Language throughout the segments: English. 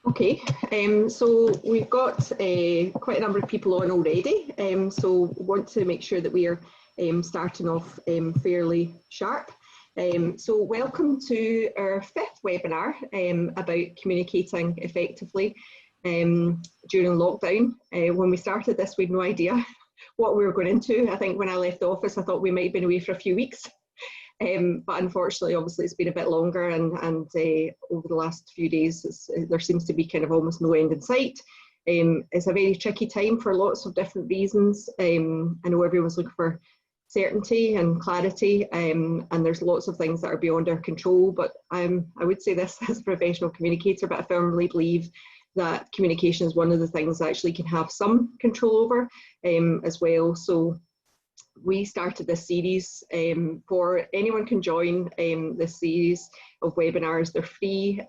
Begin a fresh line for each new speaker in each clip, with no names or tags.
Okay, so we've got quite a number of people on already, so want to make sure that we are starting off fairly sharp. So welcome to our fifth webinar about communicating effectively during lockdown. When we started this, we had no idea what we were going into. I think when I left the office, I thought we might have been away for a few weeks. But unfortunately, obviously, it's been a bit longer, and over the last few days, there seems to be kind of almost no end in sight. It's a very tricky time for lots of different reasons. I know everyone's looking for certainty and clarity, and there's lots of things that are beyond our control. But I would say this as a professional communicator, but I firmly believe that communication is one of the things that actually can have some control over as well. So we started this series for anyone can join this series of webinars. They're free.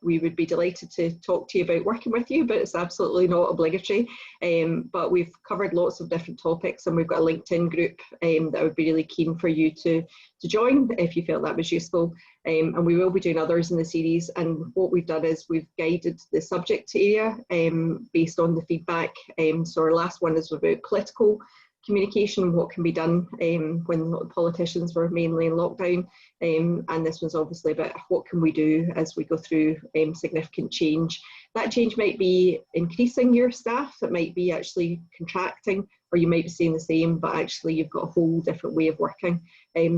We would be delighted to talk to you about working with you, but it's absolutely not obligatory. But we've covered lots of different topics, and we've got a LinkedIn group that I would be really keen for you to join if you felt that was useful. And we will be doing others in the series. And what we've done is we've guided the subject area based on the feedback. So our last one is about political communication, what can be done when politicians were mainly in lockdown, and this was obviously about what can we do as we go through significant change. That change might be increasing your staff, it might be actually contracting, or you might be staying the same, but actually you've got a whole different way of working.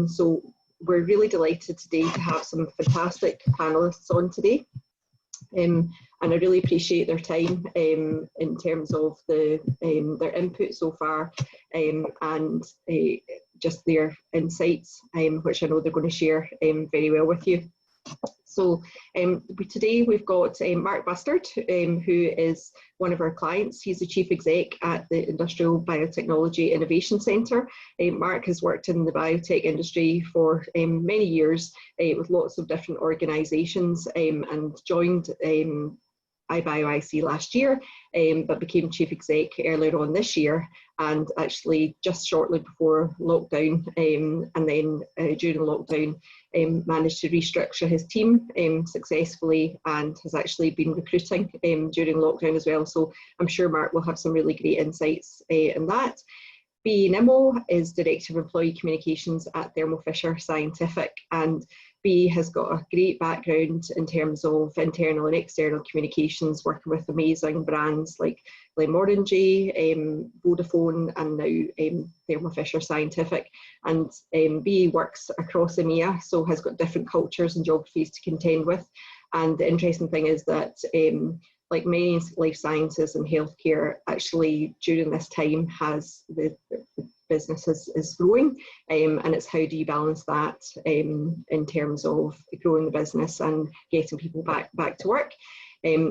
So we're really delighted today to have some fantastic panelists on today. And I really appreciate their time in terms of their input so far, and just their insights, which I know they're going to share very well with you. So today we've got Mark Bustard, who is one of our clients. He's the Chief Exec at the Industrial Biotechnology Innovation Centre. Mark has worked in the biotech industry for many years with lots of different organisations, and joined iBioIC last year, but became Chief Exec earlier on this year, and actually just shortly before lockdown, and then during lockdown, managed to restructure his team successfully, and has actually been recruiting during lockdown as well. So I'm sure Mark will have some really great insights in that. Bea Nimmo is Director of Employee Communications at Thermo Fisher Scientific, and Bea has got a great background in terms of internal and external communications, working with amazing brands like Glenmorangie, Vodafone, and now Thermo Fisher Scientific. And Bea works across EMEA, so has got different cultures and geographies to contend with. And the interesting thing is that like many life sciences and healthcare, actually during this time has the business is growing, and it's how do you balance that in terms of growing the business and getting people back to work.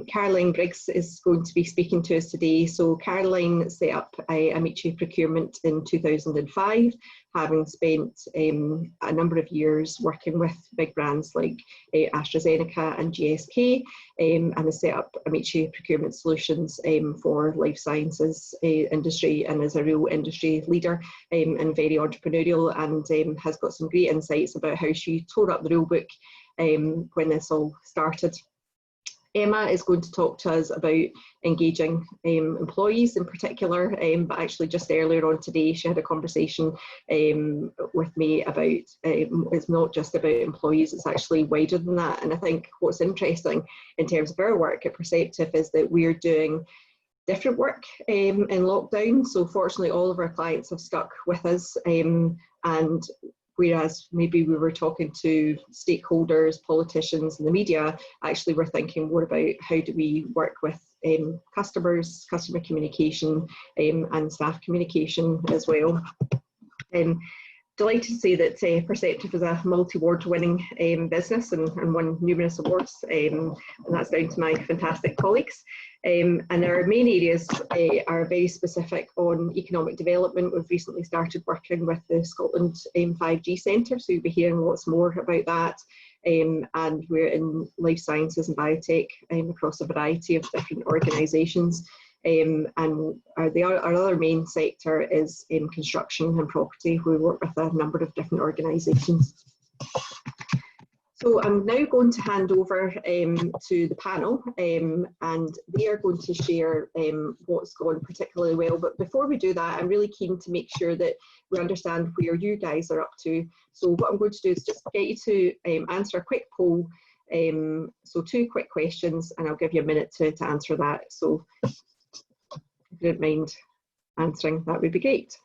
Caroline Briggs is going to be speaking to us today. So Caroline set up Amici Procurement in 2005, having spent a number of years working with big brands like AstraZeneca and GSK, and has set up Amici Procurement Solutions for life sciences industry, and is a real industry leader and very entrepreneurial, and has got some great insights about how she tore up the rule book when this all started. Emma is going to talk to us about engaging employees in particular, but actually just earlier on today she had a conversation with me about it's not just about employees, it's actually wider than that. And I think what's interesting in terms of our work at Perceptive is that we're doing different work in lockdown. So fortunately all of our clients have stuck with us, and whereas maybe we were talking to stakeholders, politicians and the media, actually we're thinking more about how do we work with customers, customer communication, and staff communication as well. Delighted to say that Perceptive is a multi-award winning business and won numerous awards, and that's down to my fantastic colleagues. And our main areas are very specific on economic development. We've recently started working with the Scotland 5G Centre, so you'll be hearing lots more about that. And we're in life sciences and biotech across a variety of different organisations. And our other main sector is in construction and property. We work with a number of different organisations. So I'm now going to hand over to the panel, and they are going to share what's gone particularly well. But before we do that, I'm really keen to make sure that we understand where you guys are up to. So what I'm going to do is just get you to answer a quick poll. So 2 quick questions, and I'll give you a minute to answer that. So if you don't mind answering, that would be great.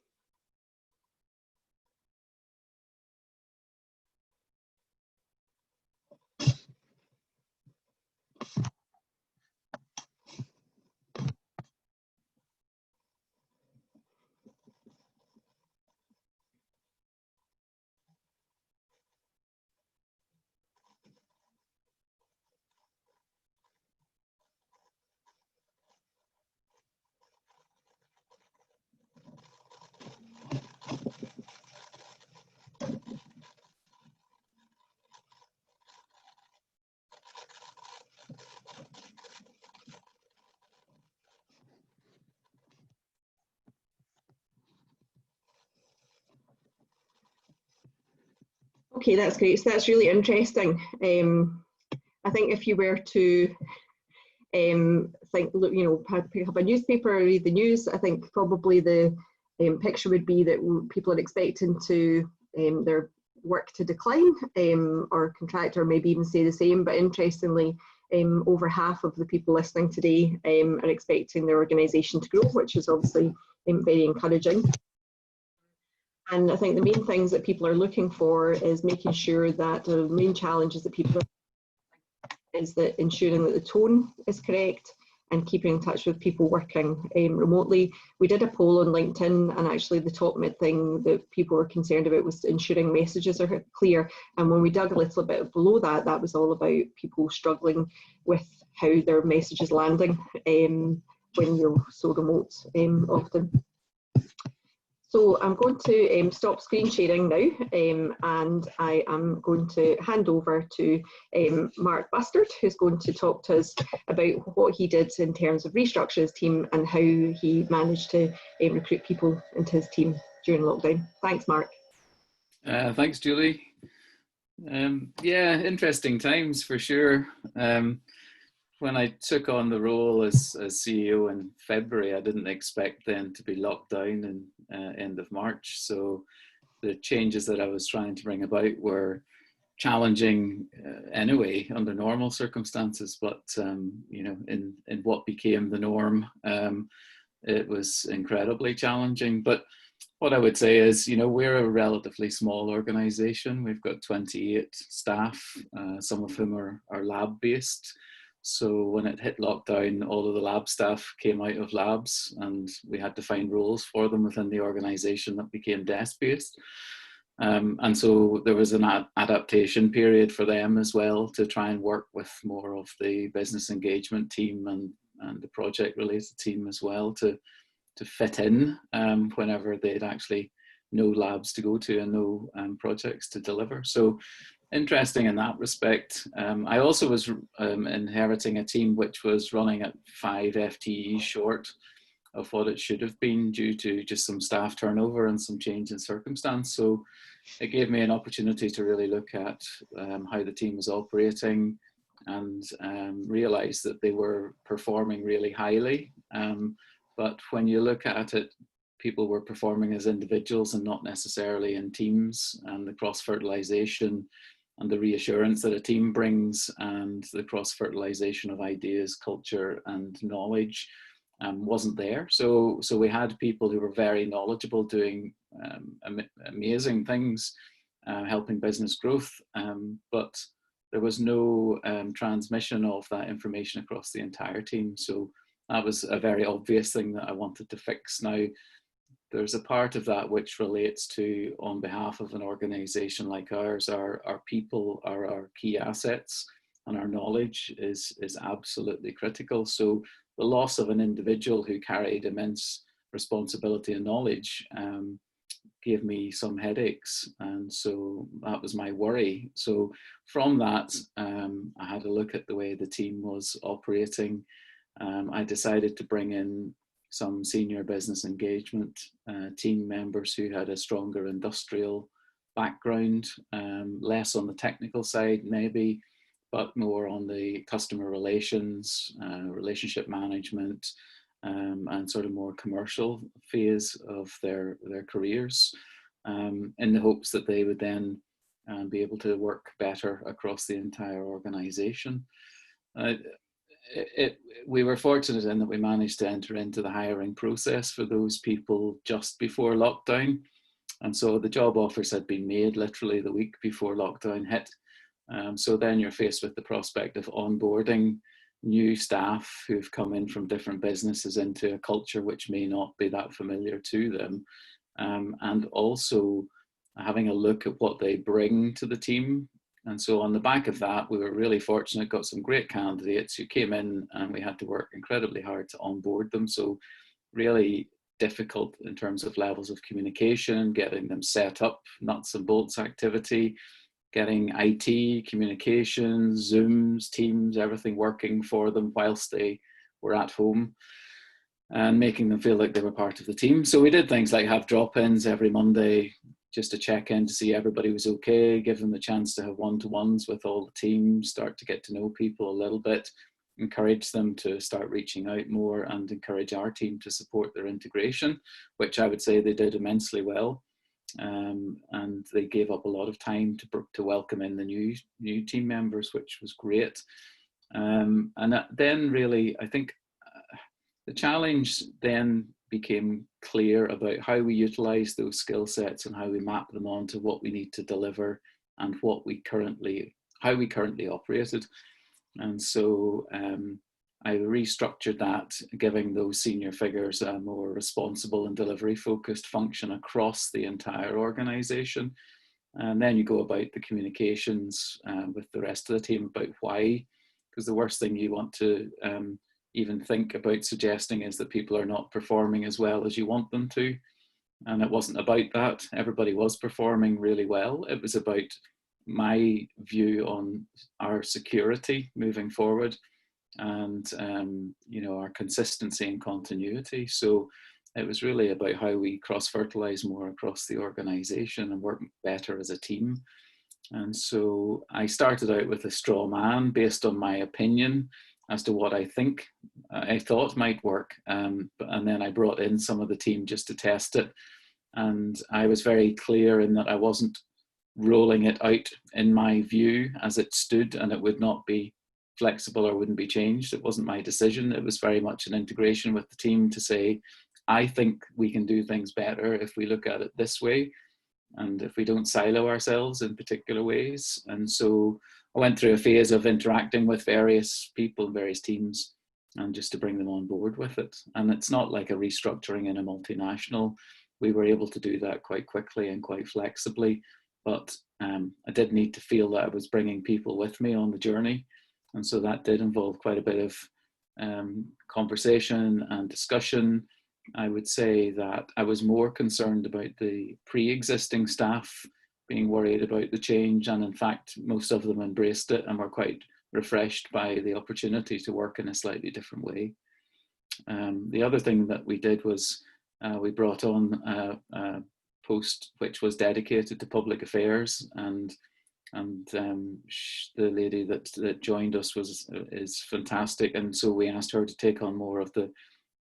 Okay, that's great. So that's really interesting. I think if you were to think, look, you know, pick up a newspaper or read the news, I think probably the picture would be that people are expecting to their work to decline or contract, or maybe even stay the same. But interestingly, over half of the people listening today are expecting their organisation to grow, which is obviously very encouraging. And I think the main things that people are looking for is making sure that the main challenges that people are is that ensuring that the tone is correct and keeping in touch with people working remotely. We did a poll on LinkedIn, and actually the top thing that people were concerned about was ensuring messages are clear. And when we dug a little bit below that, that was all about people struggling with how their message is landing when you're so remote often. So I'm going to stop screen sharing now, and I am going to hand over to Mark Bustard, who's going to talk to us about what he did in terms of restructure his team and how he managed to recruit people into his team during lockdown. Thanks, Mark.
Thanks, Julie. Yeah, interesting times for sure. When I took on the role as CEO in February, I didn't expect then to be locked down in end of March. So the changes that I was trying to bring about were challenging anyway under normal circumstances, but you know, in what became the norm, it was incredibly challenging. But what I would say is, you know, we're a relatively small organization. We've got 28 staff, some of whom are lab based. So when it hit lockdown, all of the lab staff came out of labs, and we had to find roles for them within the organization that became desk-based. And so there was an adaptation period for them as well to try and work with more of the business engagement team and the project-related team as well to fit in whenever they'd actually no labs to go to and no projects to deliver. So interesting in that respect. I also was inheriting a team which was running at 5 FTEs short of what it should have been due to just some staff turnover and some change in circumstance. So it gave me an opportunity to really look at how the team was operating and realize that they were performing really highly. But when you look at it, people were performing as individuals and not necessarily in teams, and the cross-fertilization and the reassurance that a team brings and the cross-fertilization of ideas, culture and knowledge wasn't there. So we had people who were very knowledgeable doing amazing things, helping business growth, but there was no transmission of that information across the entire team. So that was a very obvious thing that I wanted to fix. Now, there's a part of that which relates to, on behalf of an organization like ours, our people are our key assets, and our knowledge is absolutely critical. So the loss of an individual who carried immense responsibility and knowledge gave me some headaches, and so that was my worry. So from that, I had a look at the way the team was operating. I decided to bring in some senior business engagement team members who had a stronger industrial background, less on the technical side maybe, but more on the customer relations, relationship management, and sort of more commercial phase of their careers, in the hopes that they would then be able to work better across the entire organization. We were fortunate in that we managed to enter into the hiring process for those people just before lockdown. And so the job offers had been made literally the week before lockdown hit. So then you're faced with the prospect of onboarding new staff who've come in from different businesses into a culture which may not be that familiar to them. And also having a look at what they bring to the team. And so on the back of that, we were really fortunate, got some great candidates who came in, and we had to work incredibly hard to onboard them. So really difficult in terms of levels of communication, getting them set up, nuts and bolts activity, getting IT, communications, Zooms, Teams, everything working for them whilst they were at home, and making them feel like they were part of the team. So we did things like have drop-ins every Monday, just to check in to see everybody was okay, give them the chance to have one-to-ones with all the teams, start to get to know people a little bit, encourage them to start reaching out more, and encourage our team to support their integration, which I would say they did immensely well. And they gave up a lot of time to welcome in the new team members, which was great. And then really, I think the challenge then became clear about how we utilize those skill sets and how we map them onto what we need to deliver and how we currently operated. And so I restructured that, giving those senior figures a more responsible and delivery focused function across the entire organization. And then you go about the communications with the rest of the team about why, because the worst thing you want to even think about suggesting is that people are not performing as well as you want them to. And it wasn't about that. Everybody was performing really well. It was about my view on our security moving forward, and our consistency and continuity. So it was really about how we cross-fertilize more across the organization and work better as a team. And so I started out with a straw man based on my opinion as to what I thought might work. And then I brought in some of the team just to test it. And I was very clear in that I wasn't rolling it out in my view as it stood, and it would not be flexible or wouldn't be changed. It wasn't my decision. It was very much an integration with the team to say, I think we can do things better if we look at it this way, and if we don't silo ourselves in particular ways. And so I went through a phase of interacting with various people, various teams, and just to bring them on board with it. And it's not like a restructuring in a multinational. We were able to do that quite quickly and quite flexibly, but I did need to feel that I was bringing people with me on the journey. And so that did involve quite a bit of conversation and discussion. I would say that I was more concerned about the pre-existing staff being worried about the change, and in fact, most of them embraced it and were quite refreshed by the opportunity to work in a slightly different way. The other thing that we did was we brought on a post which was dedicated to public affairs, and the lady that joined us is fantastic, and so we asked her to take on more of the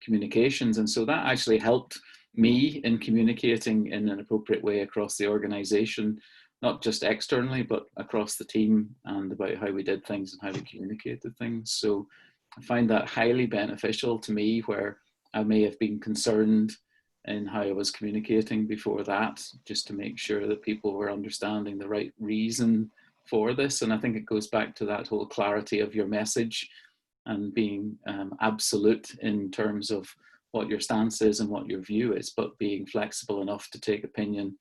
communications, and so that actually helped me in communicating in an appropriate way across the organization, not just externally but across the team, and about how we did things and how we communicated things. So I find that highly beneficial to me, where I may have been concerned in how I was communicating before that, just to make sure that people were understanding the right reason for this. And I think it goes back to that whole clarity of your message and being absolute in terms of what your stance is and what your view is, but being flexible enough to take opinion,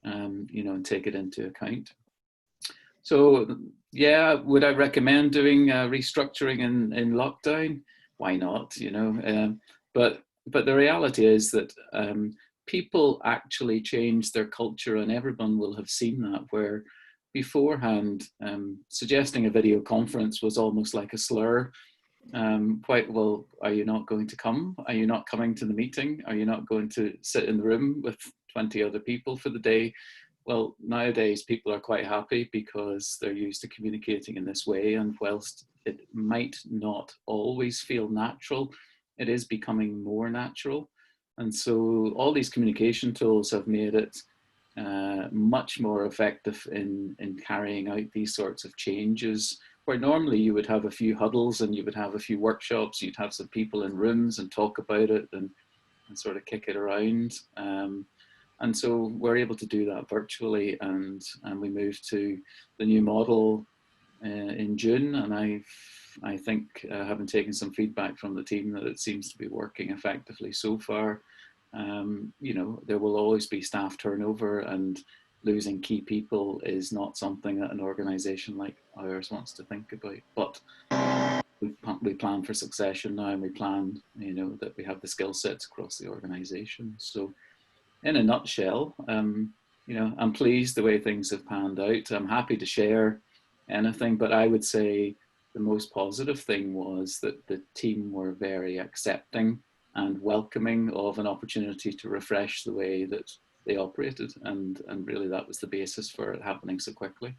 and take it into account. So yeah, would I recommend doing restructuring in lockdown? Why not? But the reality is that people actually change their culture, and everyone will have seen that, where beforehand suggesting a video conference was almost like a slur. Quite well, are you not going to come? Are you not coming to the meeting? Are you not going to sit in the room with 20 other people for the day? well, nowadays people are quite happy because they're used to communicating in this way, and whilst it might not always feel natural, it is becoming more natural. And so all these communication tools have made it much more effective in carrying out these sorts of changes, where normally you would have a few huddles and you would have a few workshops, you'd have some people in rooms and talk about it and sort of kick it around. And so we're able to do that virtually, and we moved to the new model in June, and I think having taken some feedback from the team, that it seems to be working effectively so far. You know, there will always be staff turnover, and losing key people is not something that an organisation like ours wants to think about. But we plan for succession now, and we plan, you know, that we have the skill sets across the organisation. So, in a nutshell, you know, I'm pleased the way things have panned out. I'm happy to share anything, but I would say the most positive thing was that the team were very accepting and welcoming of an opportunity to refresh the way that they operated, and really that was the basis for it happening so quickly.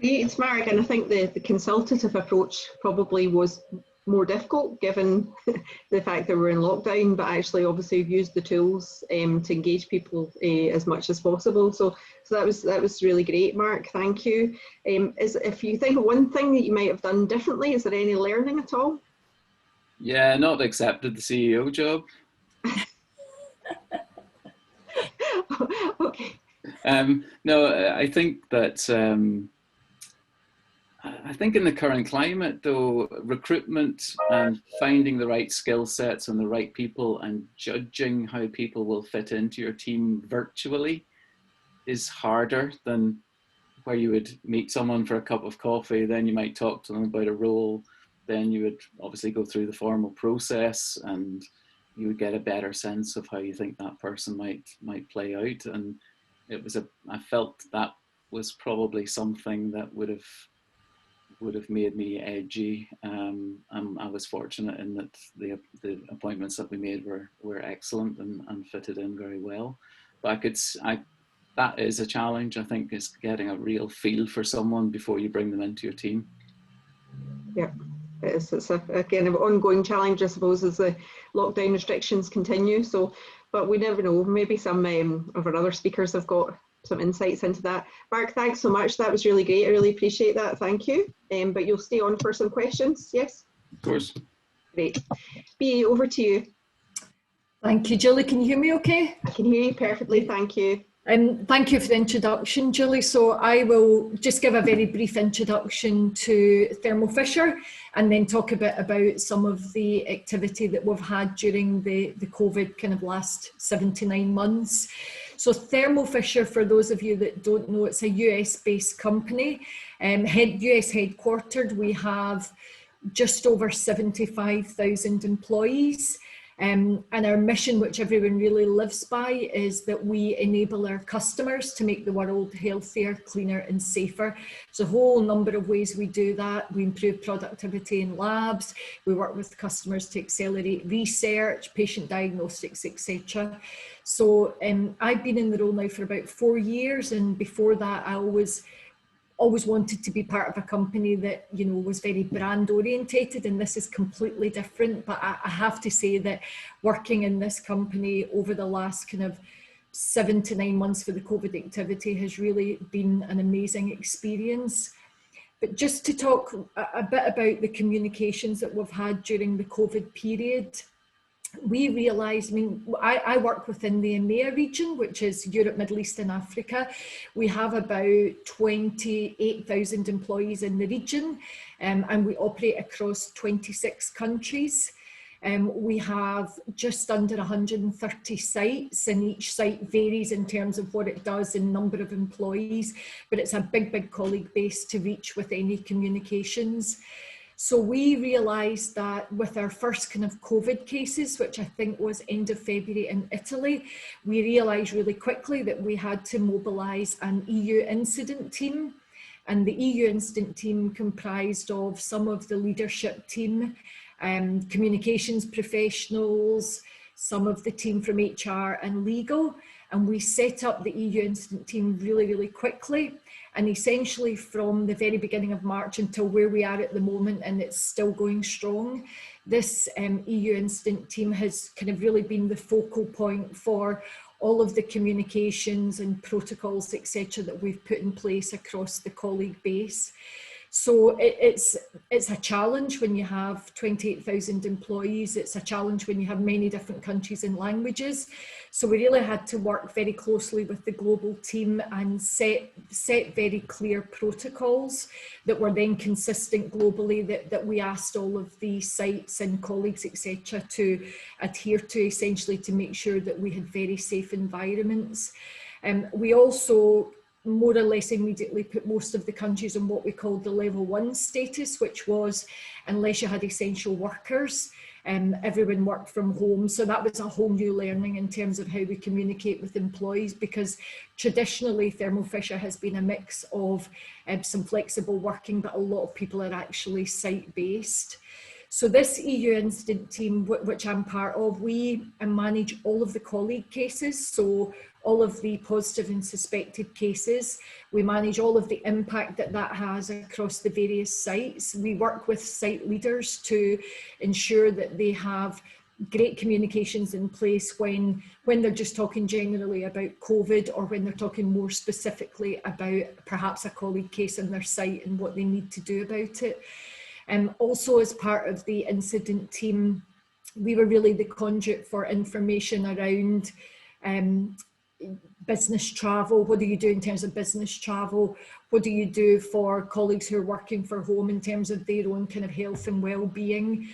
It's Mark, and I think the consultative approach probably was more difficult given the fact that we're in lockdown, but actually obviously we've used the tools to engage people as much as possible. So that was really great, Mark. Thank you. If you think of one thing that you might have done differently, is there any learning at all?
Yeah, not accepted the CEO job.
Okay.
No, I think that I think in the current climate, though, recruitment and finding the right skill sets and the right people and judging how people will fit into your team virtually is harder than where you would meet someone for a cup of coffee, then you might talk to them about a role, then you would obviously go through the formal process, and you would get a better sense of how you think that person might play out. And it was I felt that was probably something that would have made me edgy. I was fortunate in that the appointments that we made were excellent and fitted in very well. But that is a challenge, I think, is getting a real feel for someone before you bring them into your team.
Yeah, it's again an ongoing challenge, I suppose, as the lockdown restrictions continue. So, but we never know. Maybe some of our other speakers have got some insights into that. Mark, thanks so much. That was really great. I really appreciate that. Thank you. But you'll stay on for some questions, yes?
Of course.
Great. BA, over to you.
Thank you, Julie. Can you hear me okay?
I can hear you perfectly. Thank you.
Thank you for the introduction, Julie. So I will just give a very brief introduction to Thermo Fisher and then talk a bit about some of the activity that we've had during the COVID kind of last 7 to 9 months. So Thermo Fisher, for those of you that don't know, it's a US-based company, US headquartered. We have just over 75,000 employees. And our mission, which everyone really lives by, is that we enable our customers to make the world healthier, cleaner and safer. There's a whole number of ways we do that. We improve productivity in labs. We work with customers to accelerate research, patient diagnostics, etc. So I've been in the role now for about 4 years, and before that I always wanted to be part of a company that, you know, was very brand orientated, and this is completely different. But I have to say that working in this company over the last kind of 7 to 9 months for the COVID activity has really been an amazing experience. But just to talk a bit about the communications that we've had during the COVID period, we realised, I work within the EMEA region, which is Europe, Middle East and Africa. We have about 28,000 employees in the region, and we operate across 26 countries. We have just under 130 sites, and each site varies in terms of what it does in number of employees, but it's a big colleague base to reach with any communications. So we realised that with our first kind of COVID cases, which I think was end of February in Italy, we realised really quickly that we had to mobilise an EU incident team. And the EU incident team comprised of some of the leadership team, communications professionals, some of the team from HR and legal. and we set up the EU Incident Team really, really quickly. And essentially from the very beginning of March until where we are at the moment, and it's still going strong, this EU Incident Team has kind of really been the focal point for all of the communications and protocols, etc., that we've put in place across the colleague base. So it's a challenge when you have 28,000 employees. It's a challenge when you have many different countries and languages. So we really had to work very closely with the global team and set very clear protocols that were then consistent globally, that we asked all of the sites and colleagues, etc., to adhere to, essentially to make sure that we had very safe environments. We also more or less immediately put most of the countries on what we called the level 1 status, which was unless you had essential workers, everyone worked from home. So that was a whole new learning in terms of how we communicate with employees, because traditionally Thermo Fisher has been a mix of some flexible working, but a lot of people are actually site-based. So this EU Incident Team, which I'm part of, we manage all of the colleague cases, so all of the positive and suspected cases. We manage all of the impact that has across the various sites. We work with site leaders to ensure that they have great communications in place when they're just talking generally about COVID, or when they're talking more specifically about perhaps a colleague case in their site and what they need to do about it. Also, as part of the incident team, we were really the conduit for information around business travel. What do you do in terms of business travel? What do you do for colleagues who are working from home in terms of their own kind of health and well-being?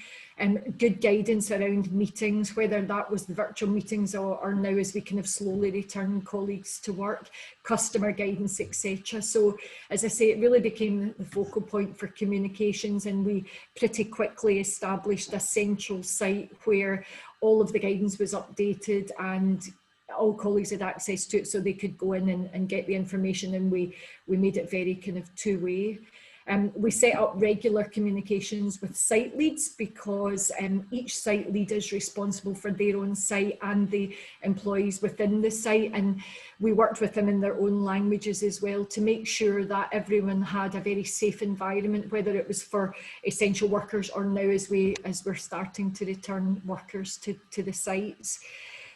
Good guidance around meetings, whether that was the virtual meetings or now as we kind of slowly return colleagues to work, customer guidance, etc. So as I say, it really became the focal point for communications, and we pretty quickly established a central site where all of the guidance was updated and all colleagues had access to it, so they could go in and get the information, and we made it very kind of two-way. We set up regular communications with site leads, because each site lead is responsible for their own site and the employees within the site, and we worked with them in their own languages as well to make sure that everyone had a very safe environment, whether it was for essential workers or now as we're starting to return workers to the sites.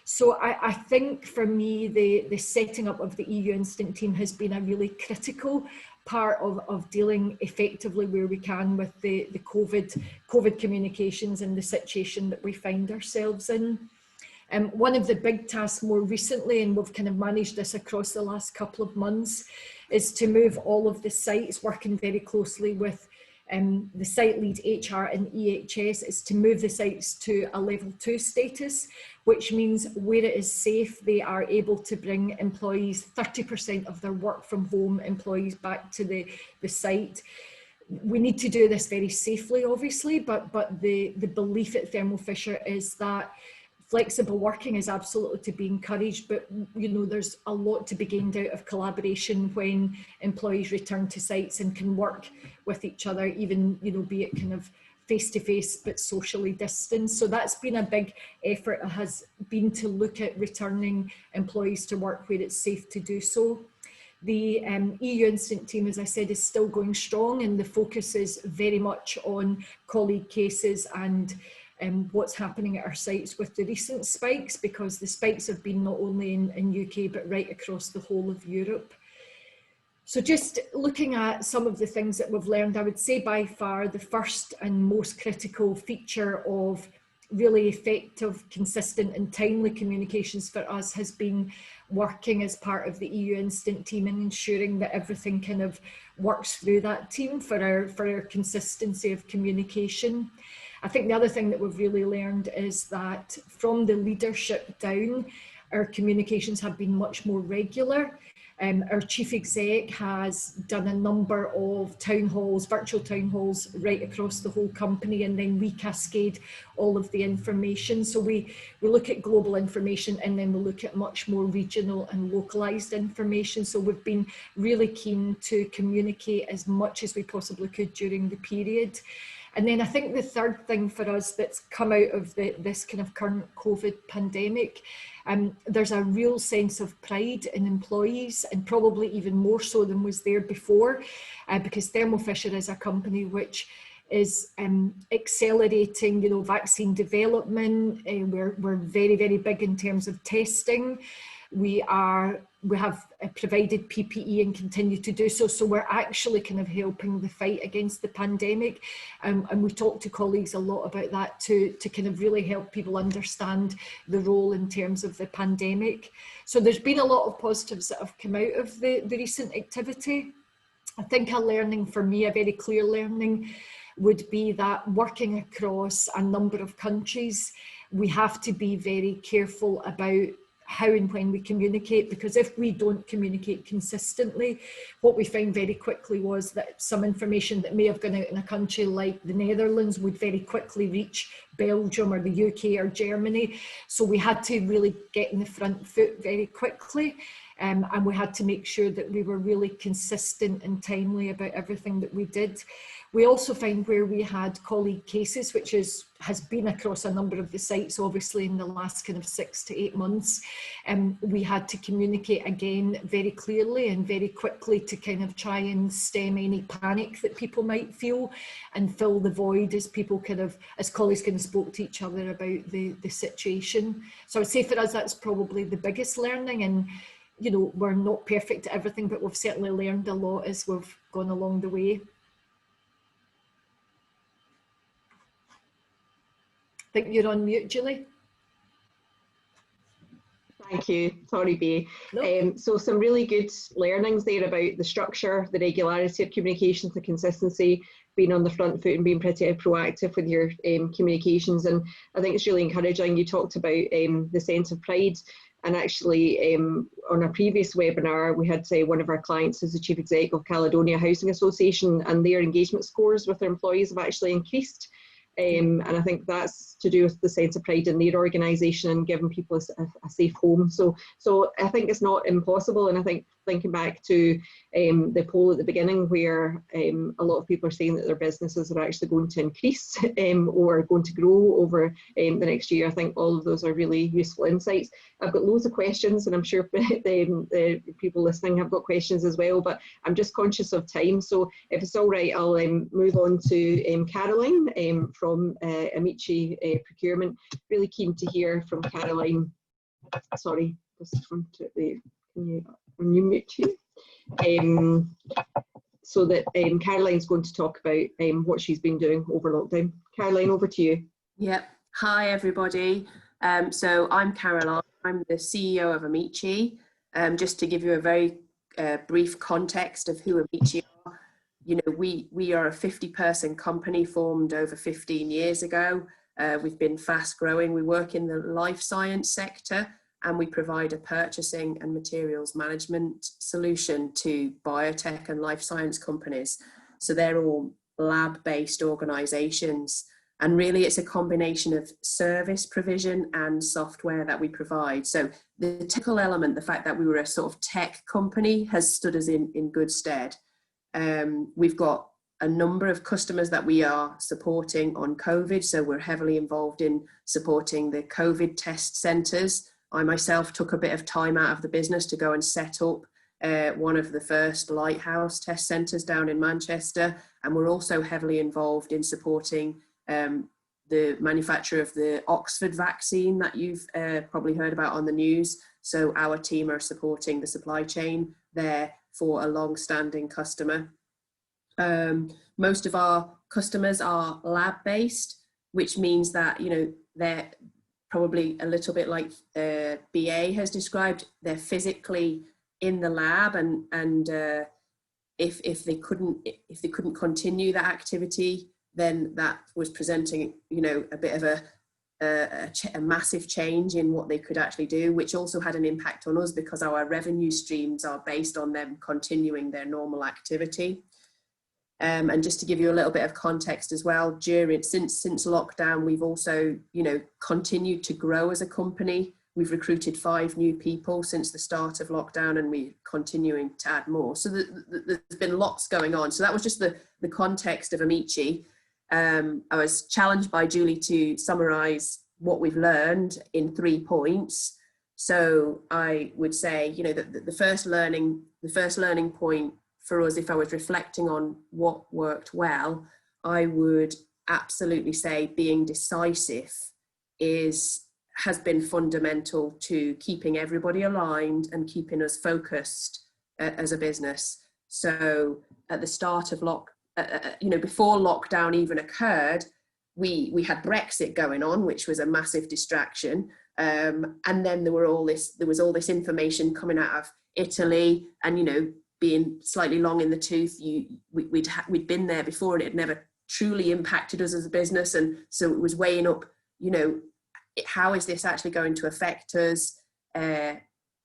So I think for me, the setting up of the EU Incident Team has been a really critical part of dealing effectively where we can with the COVID communications and the situation that we find ourselves in. One of the big tasks more recently, and we've kind of managed this across the last couple of months, is to move all of the sites, working very closely with the site lead, HR and EHS, is to move the sites to a level 2 status, which means where it is safe, they are able to bring employees, 30% of their work from home employees back to the site. We need to do this very safely, obviously, but the belief at Thermo Fisher is that flexible working is absolutely to be encouraged, but you know, there's a lot to be gained out of collaboration when employees return to sites and can work with each other, even, you know, be it kind of face-to-face but socially distanced. So that's been a big effort, has been to look at returning employees to work where it's safe to do so. The EU Incident Team, as I said, is still going strong, and the focus is very much on colleague cases and what's happening at our sites with the recent spikes, because the spikes have been not only in UK but right across the whole of Europe. So just looking at some of the things that we've learned, I would say by far the first and most critical feature of really effective, consistent and timely communications for us has been working as part of the EU Incident Team and ensuring that everything kind of works through that team for our consistency of communication. I think the other thing that we've really learned is that from the leadership down, our communications have been much more regular. Our chief exec has done a number of town halls, virtual town halls right across the whole company, and then we cascade all of the information. So we look at global information, and then we look at much more regional and localized information. So we've been really keen to communicate as much as we possibly could during the period. And then I think the third thing for us that's come out of this kind of current COVID pandemic, there's a real sense of pride in employees, and probably even more so than was there before, because Thermo Fisher is a company which is accelerating, you know, vaccine development. We're very, very big in terms of testing. We have provided PPE and continue to do so. So we're actually kind of helping the fight against the pandemic. And we talk to colleagues a lot about that to kind of really help people understand the role in terms of the pandemic. So there's been a lot of positives that have come out of the recent activity. I think a learning for me, a very clear learning, would be that working across a number of countries, we have to be very careful about how and when we communicate, because if we don't communicate consistently, what we found very quickly was that some information that may have gone out in a country like the Netherlands would very quickly reach Belgium or the UK or Germany. So we had to really get in the front foot very quickly. And we had to make sure that we were really consistent and timely about everything that we did. We also found where we had colleague cases, which has been across a number of the sites, obviously in the last kind of 6 to 8 months, we had to communicate again very clearly and very quickly to kind of try and stem any panic that people might feel and fill the void as people as colleagues kind of spoke to each other about the situation. So I would say for us, that's probably the biggest learning. And you know, we're not perfect at everything, but we've certainly learned a lot as we've gone along the way. I think you're on mute, Julie.
Thank you. Sorry, Bea.
No.
So some really good learnings there about the structure, the regularity of communications, the consistency, being on the front foot and being pretty proactive with your communications. And I think it's really encouraging. You talked about the sense of pride. And actually, on a previous webinar, we had one of our clients is the Chief Exec of Caledonia Housing Association, and their engagement scores with their employees have actually increased. And I think that's to do with the sense of pride in their organisation and giving people a safe home. So I think it's not impossible. And I think thinking back to the poll at the beginning, where a lot of people are saying that their businesses are actually going to increase or going to grow over the next year, I think all of those are really useful insights. I've got loads of questions, and I'm sure the people listening have got questions as well, but I'm just conscious of time. So if it's all right, I'll move on to Caroline from Amici Procurement. Really keen to hear from Caroline. Sorry, just want to can you unmute you? So that Caroline's going to talk about what she's been doing over lockdown. Caroline, over to you.
Yep. Hi, everybody. So I'm Caroline. I'm the CEO of Amici. Just to give you a very brief context of who Amici are. You know, we are a 50-person company formed over 15 years ago. We've been fast growing. We work in the life science sector, and we provide a purchasing and materials management solution to biotech and life science companies. So they're all lab-based organizations. And really it's a combination of service provision and software that we provide. So the technical element, the fact that we were a sort of tech company, has stood us in good stead. We've got a number of customers that we are supporting on COVID. So we're heavily involved in supporting the COVID test centres. I myself took a bit of time out of the business to go and set up one of the first Lighthouse test centres down in Manchester. And we're also heavily involved in supporting the manufacture of the Oxford vaccine that you've probably heard about on the news. So our team are supporting the supply chain there for a long-standing customer. Most of our customers are lab-based, which means that, you know, they're probably a little bit like BA has described. They're physically in the lab, and if they couldn't continue that activity, then that was presenting, you know, a bit of a massive change in what they could actually do, which also had an impact on us because our revenue streams are based on them continuing their normal activity. And just to give you a little bit of context as well, since lockdown, we've also, you know, continued to grow as a company. We've recruited 5 new people since the start of lockdown, and we're continuing to add more. So there's been lots going on. So that was just the context of Amici. I was challenged by Julie to summarise what we've learned in 3 points. So I would say, you know, that the first learning point for us, if I was reflecting on what worked well, I would absolutely say being decisive has been fundamental to keeping everybody aligned and keeping us focused as a business. So at the start of before lockdown even occurred, we had Brexit going on, which was a massive distraction. And then there was all this information coming out of Italy, and, you know, being slightly long in the tooth, we'd been there before and it had never truly impacted us as a business. And so it was weighing up, you know, how is this actually going to affect us?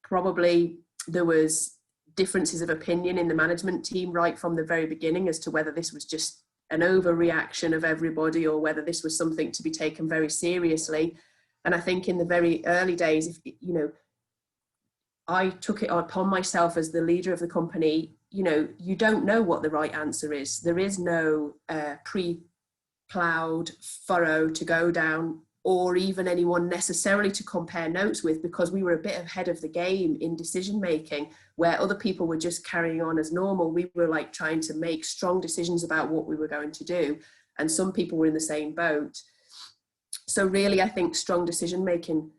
Probably there was differences of opinion in the management team right from the very beginning as to whether this was just an overreaction of everybody or whether this was something to be taken very seriously. And I think in the very early days, if you know, I took it upon myself as the leader of the company, you know, you don't know what the right answer is. There is no pre-plowed furrow to go down, or even anyone necessarily to compare notes with, because we were a bit ahead of the game in decision making, where other people were just carrying on as normal. We were like trying to make strong decisions about what we were going to do, and some people were in the same boat. So really, I think strong decision making,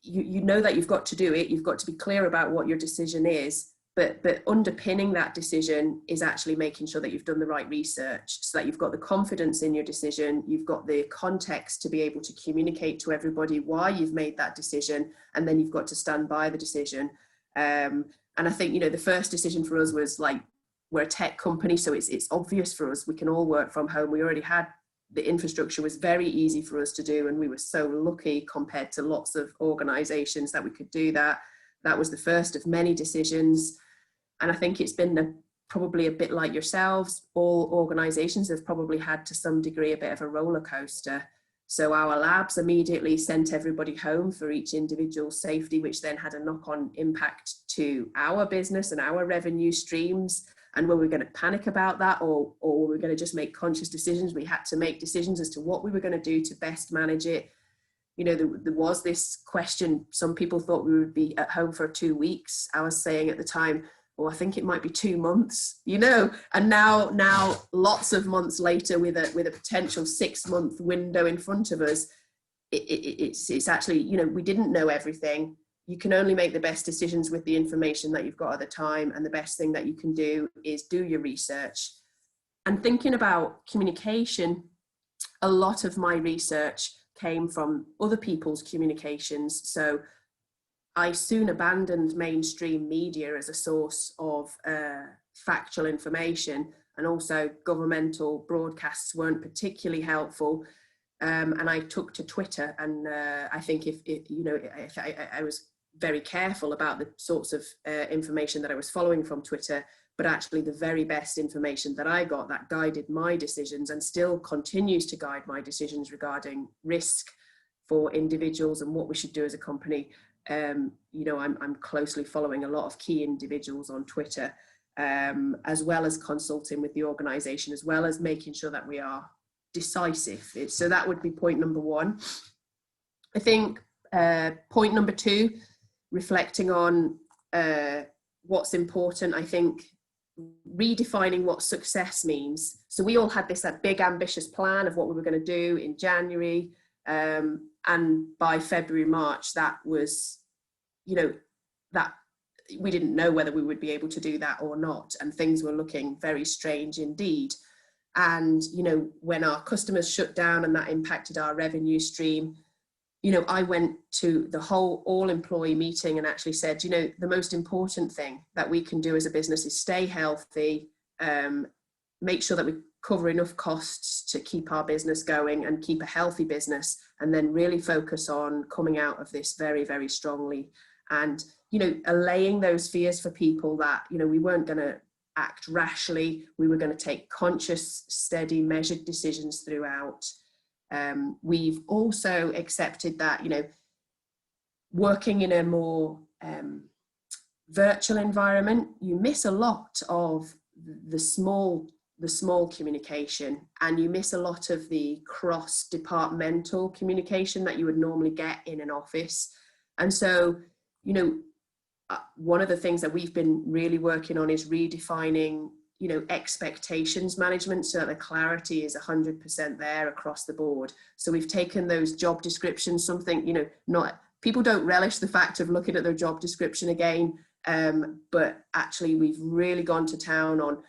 you know that you've got to do it, you've got to be clear about what your decision is, but underpinning that decision is actually making sure that you've done the right research, so that you've got the confidence in your decision, you've got the context to be able to communicate to everybody why you've made that decision, and then you've got to stand by the decision. And I think, you know, the first decision for us was like, we're a tech company, so it's obvious for us, we can all work from home. We already had the infrastructure, was very easy for us to do, and we were so lucky compared to lots of organizations that we could do that. That was the first of many decisions. And I think it's been probably a bit like yourselves. All organizations have probably had to some degree a bit of a roller coaster. So our labs immediately sent everybody home for each individual's safety, which then had a knock-on impact to our business and our revenue streams. And were we going to panic about that, or were we going to just make conscious decisions? We had to make decisions as to what we were going to do to best manage it. You know, there was this question, some people thought we would be at home for 2 weeks. I was saying at the time, well, I think it might be 2 months, you know, and now lots of months later, with a potential 6-month window in front of us, it's actually, you know, we didn't know everything. You can only make the best decisions with the information that you've got at the time, and the best thing that you can do is do your research. And thinking about communication, a lot of my research came from other people's communications. So I soon abandoned mainstream media as a source of factual information, and also governmental broadcasts weren't particularly helpful. And I took to Twitter, and I think if I was very careful about the sorts of information that I was following from Twitter, but actually the very best information that I got that guided my decisions and still continues to guide my decisions regarding risk for individuals and what we should do as a company. You know, I'm closely following a lot of key individuals on Twitter, as well as consulting with the organization, as well as making sure that we are decisive. So that would be point number 1. I think point number 2, reflecting on what's important, I think redefining what success means. So we all had this big ambitious plan of what we were going to do in January, and by February, March, that was, you know, that we didn't know whether we would be able to do that or not, and things were looking very strange indeed. And, you know, when our customers shut down and that impacted our revenue stream, you know, I went to the whole all-employee meeting and actually said, you know, the most important thing that we can do as a business is stay healthy, make sure that we cover enough costs to keep our business going and keep a healthy business, and then really focus on coming out of this very, very strongly. And, you know, allaying those fears for people that, you know, we weren't going to act rashly, we were going to take conscious, steady, measured decisions throughout. We've also accepted that, you know, working in a more virtual environment, you miss a lot of the small the small communication, and you miss a lot of the cross-departmental communication that you would normally get in an office. And so, you know, one of the things that we've been really working on is redefining, you know, expectations management, so that the clarity is 100% there across the board. So we've taken those job descriptions, something, you know, not, people don't relish the fact of looking at their job description again, but actually we've really gone to town on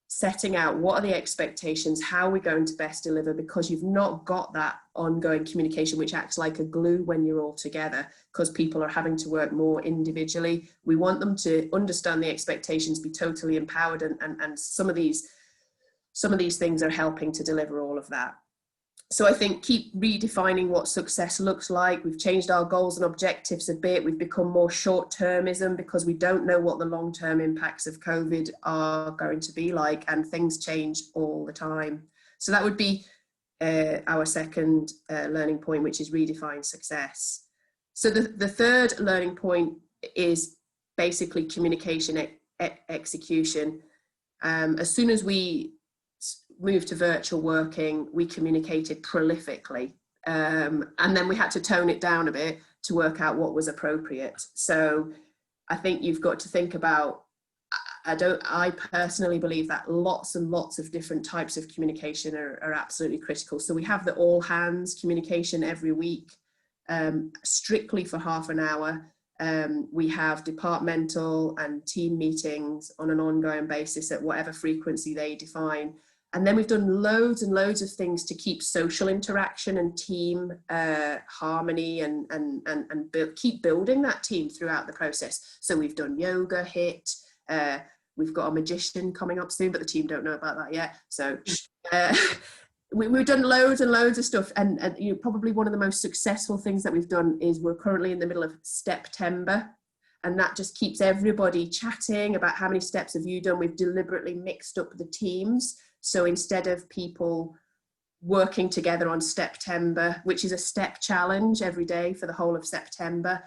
setting out what are the expectations, how are we going to best deliver, because you've not got that ongoing communication which acts like a glue when you're all together, because people are having to work more individually. We want them to understand the expectations, be totally empowered, and some of these things are helping to deliver all of that. So I think keep redefining what success looks like. We've changed our goals and objectives a bit. We've become more short-termism because we don't know what the long-term impacts of COVID are going to be like, and things change all the time. So that would be our second learning point, which is redefine success. So the third learning point is basically communication execution. As soon as we moved to virtual working, we communicated prolifically, and then we had to tone it down a bit to work out what was appropriate. So I think you've got to think about, I personally believe that lots and lots of different types of communication are absolutely critical. So we have the all hands communication every week, strictly for half an hour. We have departmental and team meetings on an ongoing basis at whatever frequency they define. And then we've done loads and loads of things to keep social interaction and team harmony and keep building that team throughout the process. So we've done yoga, HIIT, we've got a magician coming up soon, but the team don't know about that yet. So we've done loads and loads of stuff. And you know, probably one of the most successful things that we've done is we're currently in the middle of September. And that just keeps everybody chatting about how many steps have you done. We've deliberately mixed up the teams. So instead of people working together on September, which is a step challenge every day for the whole of September,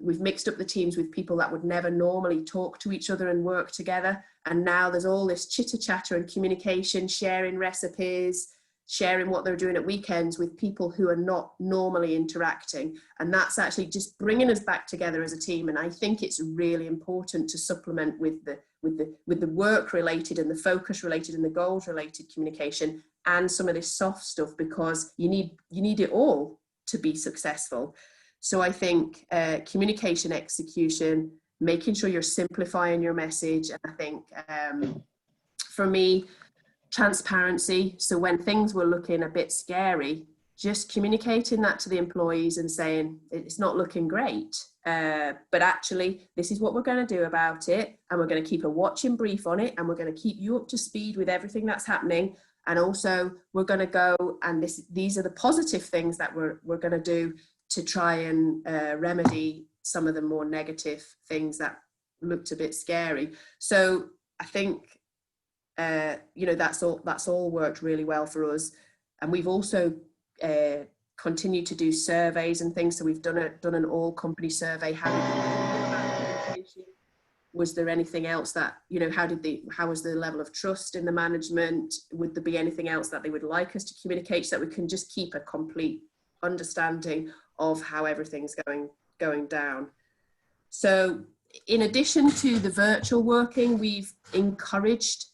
we've mixed up the teams with people that would never normally talk to each other and work together. And now there's all this chitter chatter and communication, sharing recipes, sharing what they're doing at weekends with people who are not normally interacting. And that's actually just bringing us back together as a team. And I think it's really important to supplement with the work related and the focus related and the goals related communication and some of this soft stuff, because you need it all to be successful. So I think communication execution, making sure you're simplifying your message. And I think for me, transparency. So when things were looking a bit scary, just communicating that to the employees and saying, it's not looking great, but actually this is what we're going to do about it. And we're going to keep a watching brief on it. And we're going to keep you up to speed with everything that's happening. And also we're going to go, and these are the positive things that we're going to do to try and remedy some of the more negative things that looked a bit scary. So I think, you know, that's all worked really well for us. And we've also continued to do surveys and things. So we've done an all company survey. How did you feel about communication? Was there anything else that, you know, how was the level of trust in the management? Would there be anything else that they would like us to communicate, so that we can just keep a complete understanding of how everything's going down? So in addition to the virtual working, we've encouraged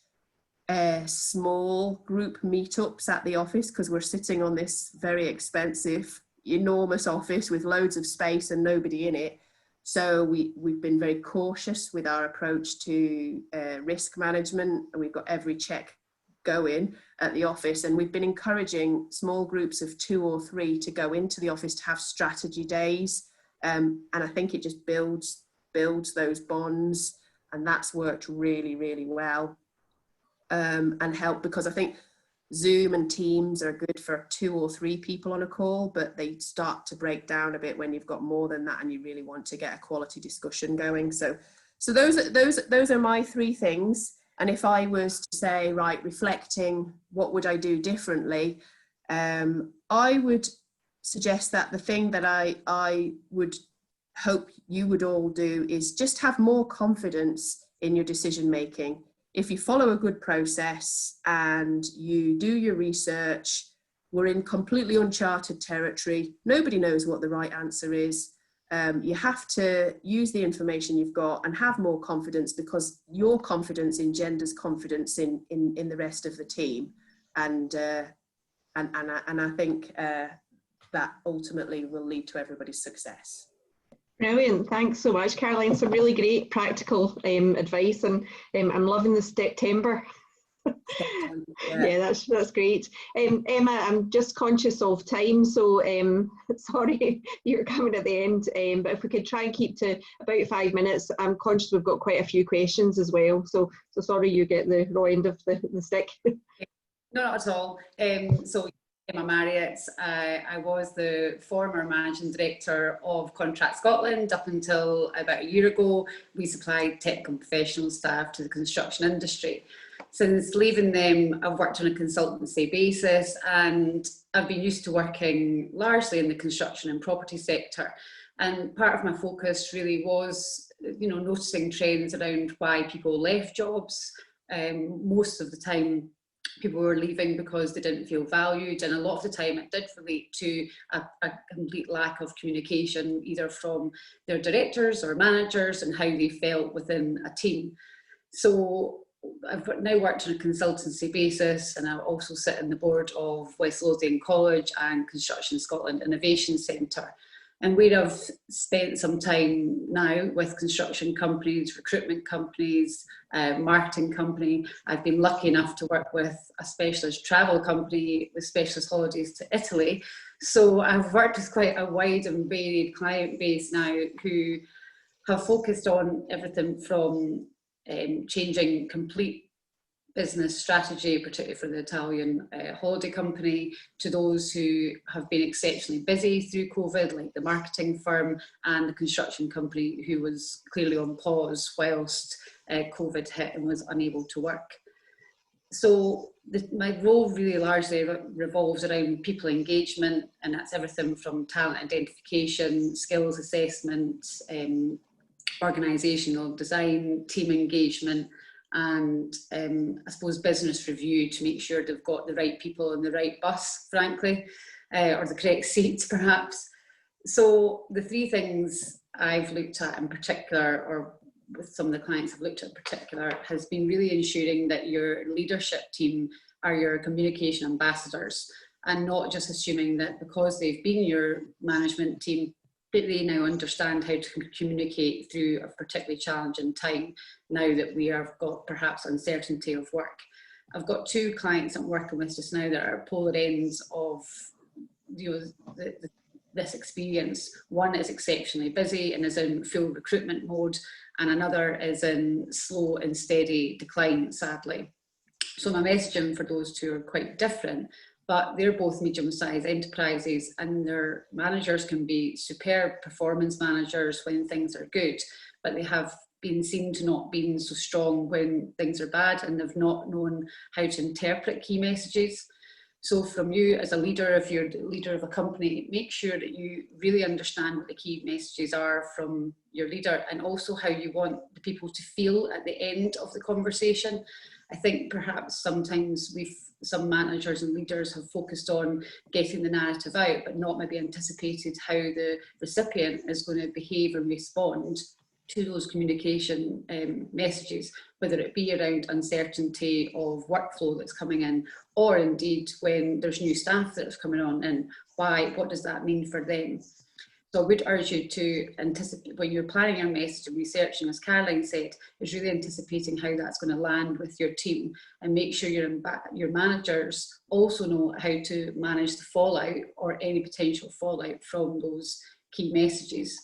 small group meetups at the office, because we're sitting on this very expensive, enormous office with loads of space and nobody in it. So we've been very cautious with our approach to risk management, and we've got every check going at the office, and we've been encouraging small groups of 2 or 3 to go into the office to have strategy days, and I think it just builds those bonds, and that's worked really, really well. And help, because I think Zoom and Teams are good for 2 or 3 people on a call, but they start to break down a bit when you've got more than that and you really want to get a quality discussion going. So those are my 3 things. And if I was to say, right, reflecting, what would I do differently? I would suggest that the thing that I would hope you would all do is just have more confidence in your decision making. if you follow a good process and you do your research, we're in completely uncharted territory. Nobody knows what the right answer is. You have to use the information you've got and have more confidence, because your confidence engenders confidence in the rest of the team. And I think that ultimately will lead to everybody's success.
Brilliant, thanks so much, Caroline. Some really great practical advice, and I'm loving the September. Yeah, that's great. Emma, I'm just conscious of time, so sorry you're coming at the end, but if we could try and keep to about 5 minutes. I'm conscious we've got quite a few questions as well, so sorry you get the raw end of the stick.
No, not at all. So Emma Marriott, I was the former Managing Director of Contract Scotland up until about a year ago. We supplied technical professional staff to the construction industry. Since leaving them, I've worked on a consultancy basis, and I've been used to working largely in the construction and property sector. And part of my focus really was, noticing trends around why people left jobs. Most of the time, people were leaving because they didn't feel valued, and a lot of the time it did relate to a complete lack of communication, either from their directors or managers, and how they felt within a team. So I've now worked on a consultancy basis, and I also sit on the board of West Lothian College and Construction Scotland Innovation Centre. And where I've spent some time now with construction companies, recruitment companies, marketing company, I've been lucky enough to work with a specialist travel company with specialist holidays to Italy. So I've worked with quite a wide and varied client base now, who have focused on everything from changing complete business strategy, particularly for the Italian holiday company, to those who have been exceptionally busy through COVID, like the marketing firm and the construction company, who was clearly on pause whilst COVID hit and was unable to work. So my role really largely revolves around people engagement, and that's everything from talent identification, skills assessment, organisational design, team engagement, and I suppose business review, to make sure they've got the right people on the right bus, frankly, or the correct seats perhaps. So the three things I've looked at in particular, or with some of the clients I've looked at in particular, has been really ensuring that your leadership team are your communication ambassadors, and not just assuming that because they've been your management team, they now understand how to communicate through a particularly challenging time, now that we have got perhaps uncertainty of work. I've got two clients I'm working with just now that are polar ends of this experience. One is exceptionally busy and is in full recruitment mode, and another is in slow and steady decline, sadly. So my messaging for those two are quite different, but they're both medium-sized enterprises, and their managers can be superb performance managers when things are good, but they have been seen to not being so strong when things are bad, and they've not known how to interpret key messages. So from you as a leader, if you're the leader of a company, make sure that you really understand what the key messages are from your leader, and also how you want the people to feel at the end of the conversation. I think perhaps sometimes some managers and leaders have focused on getting the narrative out, but not maybe anticipated how the recipient is going to behave and respond to those communication messages, whether it be around uncertainty of workflow that's coming in, or indeed when there's new staff that's coming on, and what does that mean for them? So I would urge you to anticipate, when you're planning your message and researching, as Caroline said, is really anticipating how that's going to land with your team, and make sure your managers also know how to manage the fallout or any potential fallout from those key messages.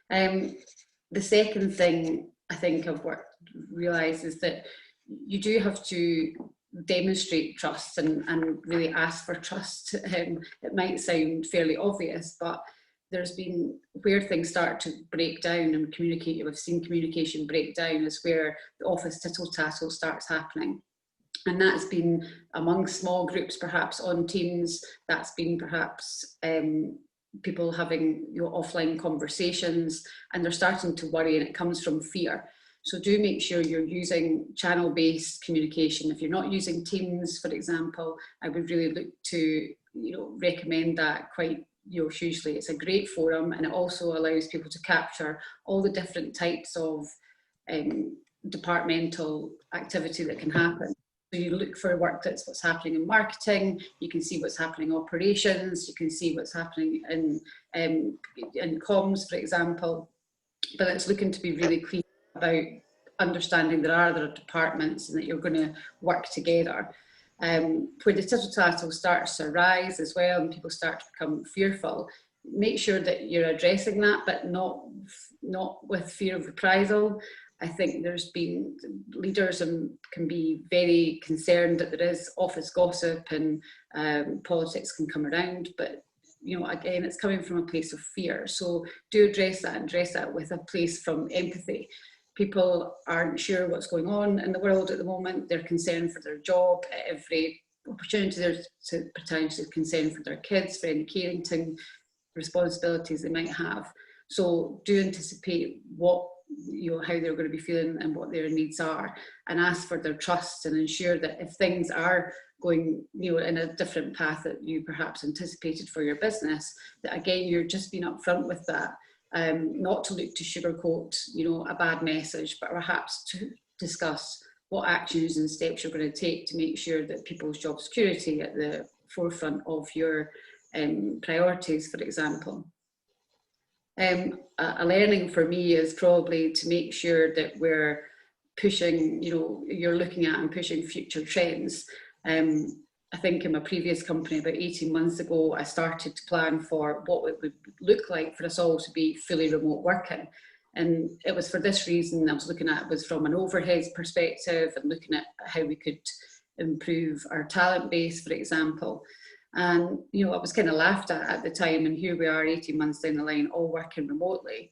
The second thing I think I've realised is that you do have to demonstrate trust and really ask for trust. It might sound fairly obvious, but there's been, where things start to break down and we've seen communication break down, is where the office tittle-tattle starts happening. And that's been among small groups, perhaps on Teams. That's been perhaps people having offline conversations, and they're starting to worry, and it comes from fear. So do make sure you're using channel-based communication. If you're not using Teams, for example, I would really look to, recommend that quite, hugely. It's a great forum, and it also allows people to capture all the different types of departmental activity that can happen. So you look for work that's what's happening in marketing, you can see what's happening in operations, you can see what's happening in comms, for example. But it's looking to be really clear about understanding there are other departments and that you're going to work together. When the tittle-tattle starts to rise as well and people start to become fearful, make sure that you're addressing that, but not with fear of reprisal. I think there's been leaders can be very concerned that there is office gossip and politics can come around, but again, it's coming from a place of fear. So do address that, and address that with a place from empathy. People aren't sure what's going on in the world at the moment. They're concerned for their job at every opportunity. They're to potentially concerned for their kids, for any parenting responsibilities they might have. So do anticipate what, how they're going to be feeling and what their needs are, and ask for their trust, and ensure that if things are going in a different path that you perhaps anticipated for your business, that again you're just being upfront with that, not to look to sugarcoat a bad message, but perhaps to discuss what actions and steps you're going to take to make sure that people's job security at the forefront of your priorities, for example. A learning for me is probably to make sure that we're pushing, you're looking at and pushing future trends. I think in my previous company about 18 months ago, I started to plan for what it would look like for us all to be fully remote working. And it was for this reason I was looking at, it was from an overheads perspective and looking at how we could improve our talent base, for example. And, I was kind of laughed at the time, and here we are 18 months down the line, all working remotely.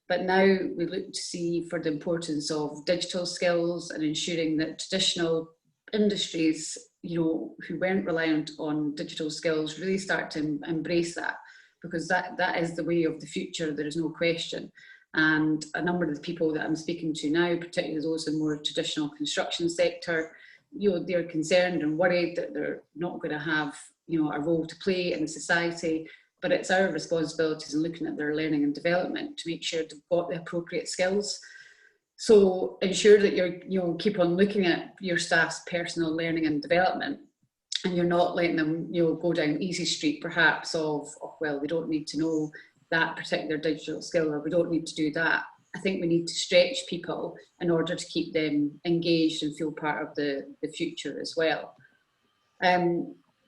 But now we look to see for the importance of digital skills and ensuring that traditional industries, who weren't reliant on digital skills, really start to embrace that, because that is the way of the future, there is no question. And a number of the people that I'm speaking to now, particularly those in more traditional construction sector, they're concerned and worried that they're not going to have a role to play in society. But it's our responsibilities in looking at their learning and development to make sure they've got the appropriate skills. So ensure that you're keep on looking at your staff's personal learning and development, and you're not letting them go down easy street perhaps of well, we don't need to know that particular digital skill, or we don't need to do that. I think we need to stretch people in order to keep them engaged and feel part of the future as well.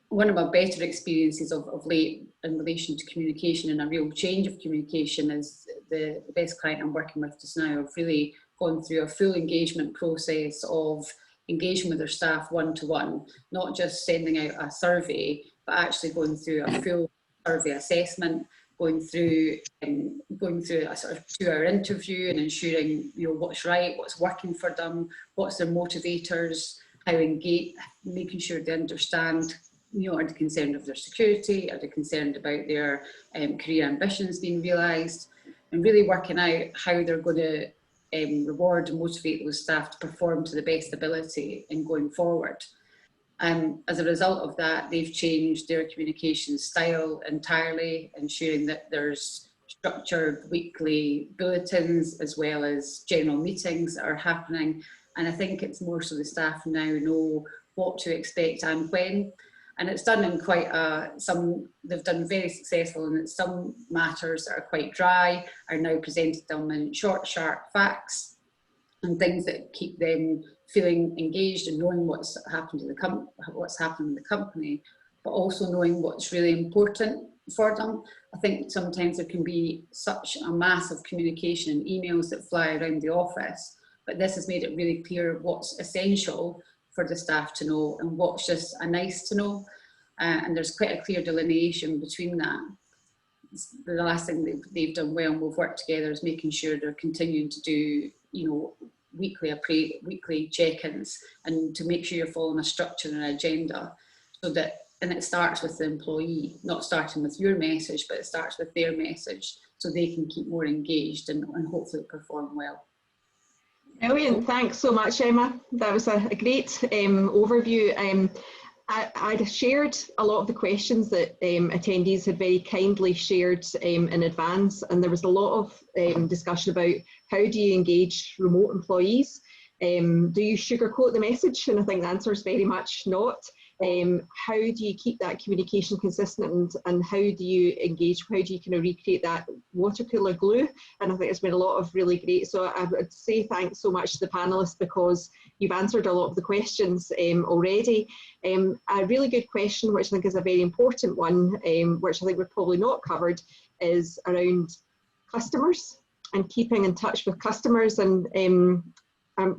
One of my better experiences of late in relation to communication and a real change of communication is the best client I'm working with just now. I've really gone through a full engagement process of engaging with their staff one-to-one, not just sending out a survey, but actually going through a full survey assessment, going through a sort of 2-hour interview and ensuring what's right, what's working for them, what's their motivators, how engage, making sure they understand, are they concerned of their security, are they concerned about their career ambitions being realised, and really working out how they're going to reward and motivate those staff to perform to the best ability in going forward. As a result of that, they've changed their communication style entirely, ensuring that there's structured weekly bulletins as well as general meetings that are happening. And I think it's more so the staff now know what to expect and when. And it's done in quite they've done very successful, and some matters that are quite dry are now presented them in short, sharp facts and things that keep them feeling engaged and knowing what's happened to what's happened in the company, but also knowing what's really important for them. I think sometimes there can be such a mass of communication and emails that fly around the office, but this has made it really clear what's essential for the staff to know and what's just a nice to know. And there's quite a clear delineation between that. The last thing they've done well, and we've worked together, is making sure they're continuing to do, weekly check-ins, and to make sure you're following a structure and an agenda, so that, and it starts with the employee, not starting with your message, but it starts with their message, so they can keep more engaged and hopefully perform well.
Brilliant, thanks so much, Emma. That was a great overview. I'd shared a lot of the questions that attendees had very kindly shared in advance, and there was a lot of discussion about how do you engage remote employees? Do you sugarcoat the message? And I think the answer is very much not. How do you keep that communication consistent, and how do you engage, how do you kind of recreate that water cooler glue? And I think it's been a lot of really great, so I would say thanks so much to the panelists, because you've answered a lot of the questions already. A really good question, which I think is a very important one, which I think we've probably not covered, is around customers and keeping in touch with customers. And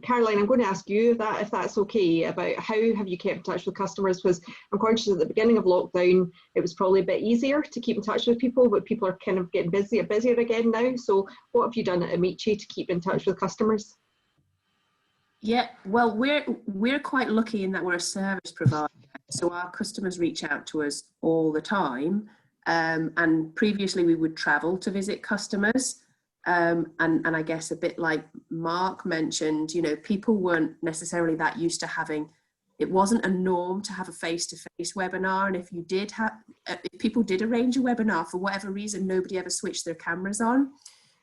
Caroline, I'm going to ask you that, if that's okay, about how have you kept in touch with customers, because I'm conscious at the beginning of lockdown it was probably a bit easier to keep in touch with people, but people are kind of getting busier again now. So what have you done at Amici to keep in touch with customers?
Yeah, well, we're quite lucky in that we're a service provider, so our customers reach out to us all the time, and previously we would travel to visit customers. And I guess a bit like Mark mentioned, you know, people weren't necessarily that used to having, it wasn't a norm to have a face-to-face webinar. And if you did have, if people did arrange a webinar for whatever reason, nobody ever switched their cameras on.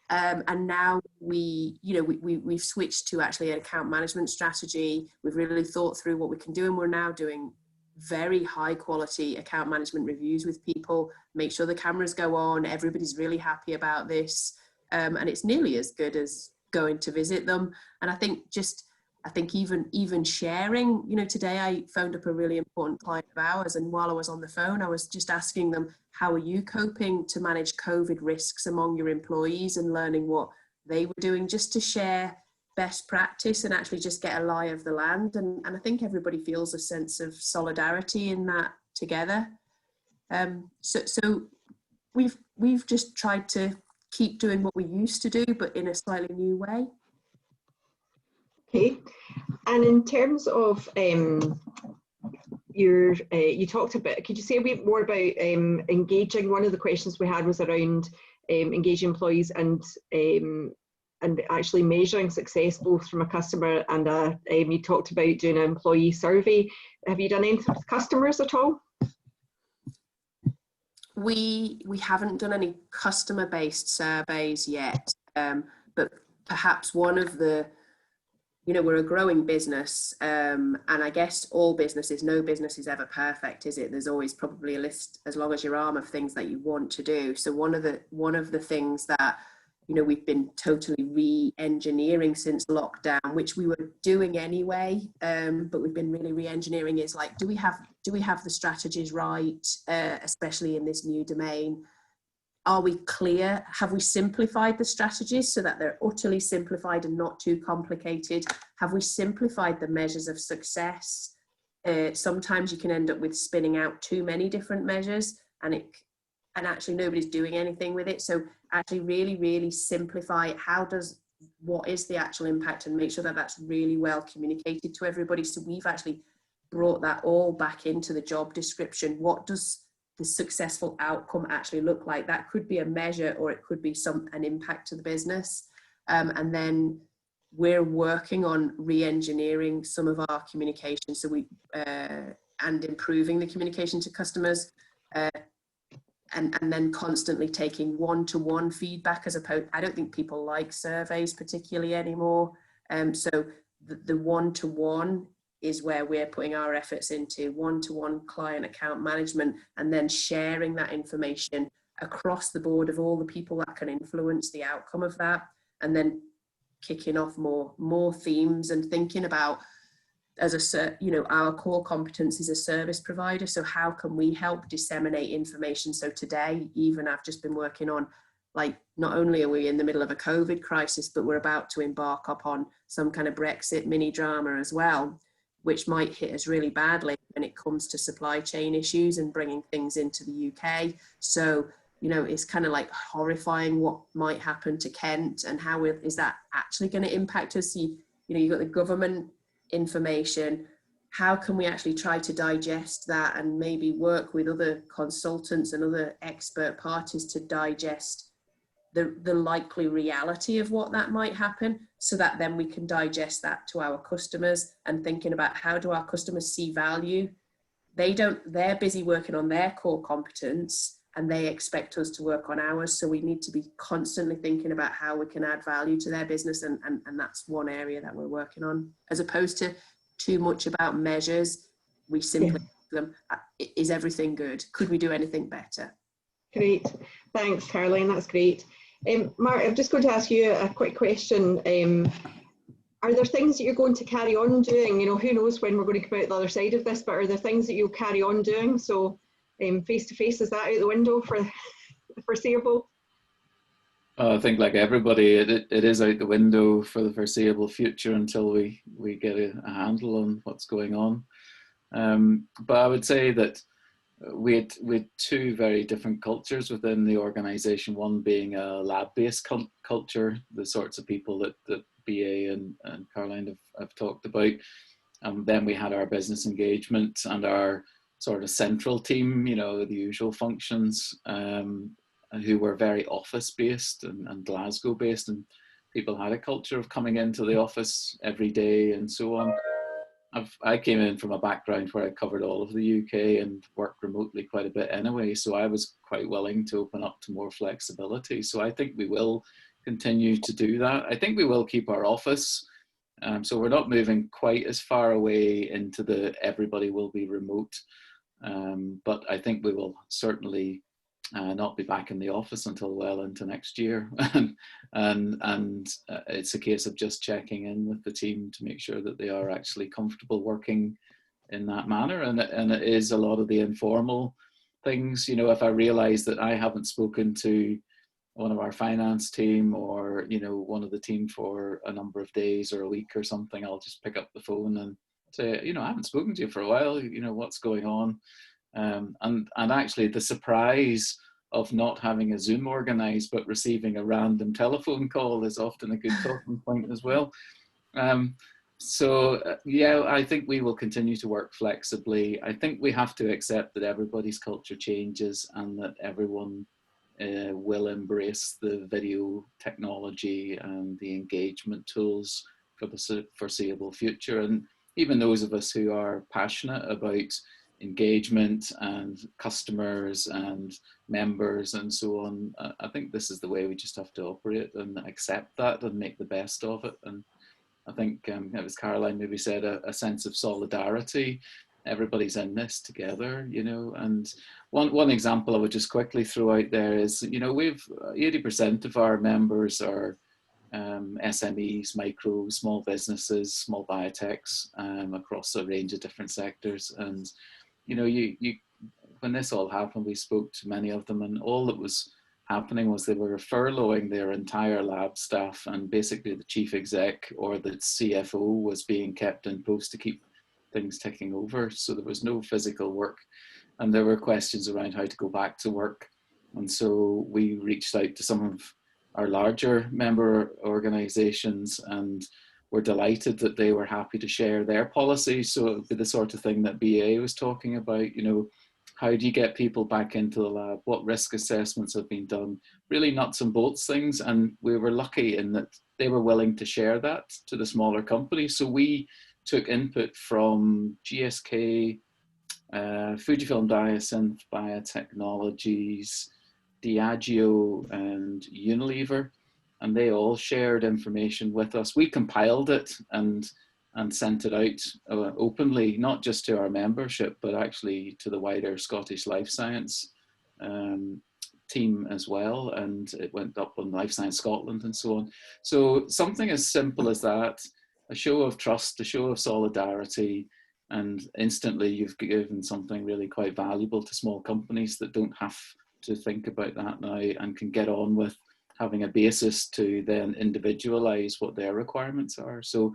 And now we've switched to actually an account management strategy. We've really thought through what we can do, and we're now doing very high quality account management reviews with people, make sure the cameras go on, everybody's really happy about this. And it's nearly as good as going to visit them. And I think even sharing, you know, today I phoned up a really important client of ours, and while I was on the phone, I was just asking them, how are you coping to manage COVID risks among your employees, and learning what they were doing, just to share best practice and actually just get a lie of the land. And I think everybody feels a sense of solidarity in that together. So we've just tried to keep doing what we used to do, but in a slightly new way.
Okay, and in terms of you talked a bit, could you say a bit more about engaging? One of the questions we had was around engaging employees and actually measuring success, both from a customer and you talked about doing an employee survey. Have you done anything with customers at all?
We haven't done any customer-based surveys yet, but perhaps one of the, you know, we're a growing business, and I guess all businesses, no business is ever perfect, is it? There's always probably a list as long as your arm of things that you want to do. So one of the things that, you know, we've been totally re-engineering since lockdown, which we were doing anyway, but we've been really re-engineering, is like, do we have the strategies right, especially in this new domain? Are we clear? Have we simplified the strategies so that they're utterly simplified and not too complicated? Have we simplified the measures of success? Sometimes you can end up with spinning out too many different measures, and actually nobody's doing anything with it. So actually really simplify what is the actual impact, and make sure that that's really well communicated to everybody. So we've actually brought that all back into the job description. What does the successful outcome actually look like? That could be a measure, or it could be an impact to the business. And then we're working on re-engineering some of our communication, so and improving the communication to customers, and then constantly taking one-to-one feedback, as opposed, I don't think people like surveys particularly anymore. So the one-to-one is where we're putting our efforts into, one-to-one client account management, and then sharing that information across the board of all the people that can influence the outcome of that, and then kicking off more themes and thinking about, our core competence is a service provider. So how can we help disseminate information? So today, even I've just been working on, like, not only are we in the middle of a COVID crisis, but we're about to embark upon some kind of Brexit mini drama as well, which might hit us really badly when it comes to supply chain issues and bringing things into the UK. So, you know, it's kind of like horrifying what might happen to Kent, and how is that actually going to impact us? You've got the government information. How can we actually try to digest that, and maybe work with other consultants and other expert parties to digest the likely reality of what that might happen? so that then we can digest that to our customers, and thinking about how do our customers see value. They're busy working on their core competence and they expect us to work on ours. So we need to be constantly thinking about how we can add value to their business. And that's one area that we're working on, as opposed to too much about measures. We simply ask them, is everything good? Could we do anything better?
Great. Thanks, Caroline. That's great. Mark, I'm just going to ask you a quick question. Are there things that you're going to carry on doing? You know, who knows when we're going to come out the other side of this, but are there things that you'll carry on doing? So face-to-face, is that out the window for the foreseeable?
I think, like everybody, it is out the window for the foreseeable future until we get a handle on what's going on. But I would say that we had two very different cultures within the organisation, one being a lab-based culture, the sorts of people that BA and Caroline have talked about. Then we had our business engagement and our sort of central team, you know, the usual functions, who were very office-based and Glasgow-based, and people had a culture of coming into the office every day and so on. I came in from a background where I covered all of the UK and worked remotely quite a bit anyway, so I was quite willing to open up to more flexibility. So I think we will continue to do that. I think we will keep our office, so we're not moving quite as far away into the everybody will be remote, but I think we will certainly not be back in the office until well into next year. and it's a case of just checking in with the team to make sure that they are actually comfortable working in that manner. And it is a lot of the informal things. You know, if I realize that I haven't spoken to one of our finance team or, you know, one of the team for a number of days or a week or something, I'll just pick up the phone and say, you know, I haven't spoken to you for a while, you know, what's going on? And actually the surprise of not having a Zoom organized but receiving a random telephone call is often a good talking point as well. Yeah, I think we will continue to work flexibly. I think we have to accept that everybody's culture changes and that everyone will embrace the video technology and the engagement tools for the foreseeable future. And even those of us who are passionate about engagement and customers and members and so on, I think this is the way we just have to operate and accept that and make the best of it. And I think it was Caroline maybe said a sense of solidarity. Everybody's in this together, you know. And one example I would just quickly throw out there is, you know, we've 80% of our members are SMEs, micro, small businesses, small biotechs across a range of different sectors. And you know, you when this all happened, we spoke to many of them, and all that was happening was they were furloughing their entire lab staff, and basically the chief exec or the CFO was being kept in post to keep things ticking over. So there was no physical work, and there were questions around how to go back to work. And so we reached out to some of our larger member organizations, and we're delighted that they were happy to share their policies. So it would be the sort of thing that BA was talking about, you know, how do you get people back into the lab? What risk assessments have been done? Really nuts and bolts things. And we were lucky in that they were willing to share that to the smaller companies. So we took input from GSK, Fujifilm Diosynth Biotechnologies, Diageo and Unilever, and they all shared information with us. We compiled it and sent it out openly, not just to our membership, but actually to the wider Scottish Life Science team as well. And it went up on Life Science Scotland and so on. So something as simple as that, a show of trust, a show of solidarity, and instantly you've given something really quite valuable to small companies that don't have to think about that now and can get on with having a basis to then individualize what their requirements are. So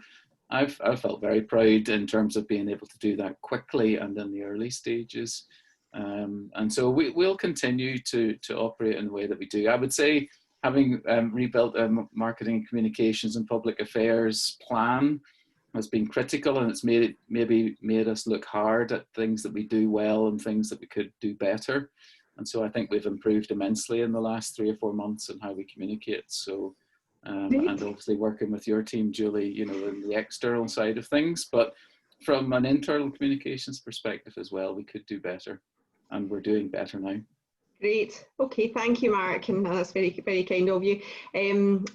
I've felt very proud in terms of being able to do that quickly and in the early stages. And so we'll continue to operate in the way that we do. I would say having rebuilt a marketing, communications and public affairs plan has been critical, and it's maybe made us look hard at things that we do well and things that we could do better. And so I think we've improved immensely in the last 3 or 4 months in how we communicate. So and obviously working with your team, Julie, you know, in the external side of things, but from an internal communications perspective as well, we could do better, and we're doing better now.
Great. Okay, thank you, Mark, and that's very, very kind of you. And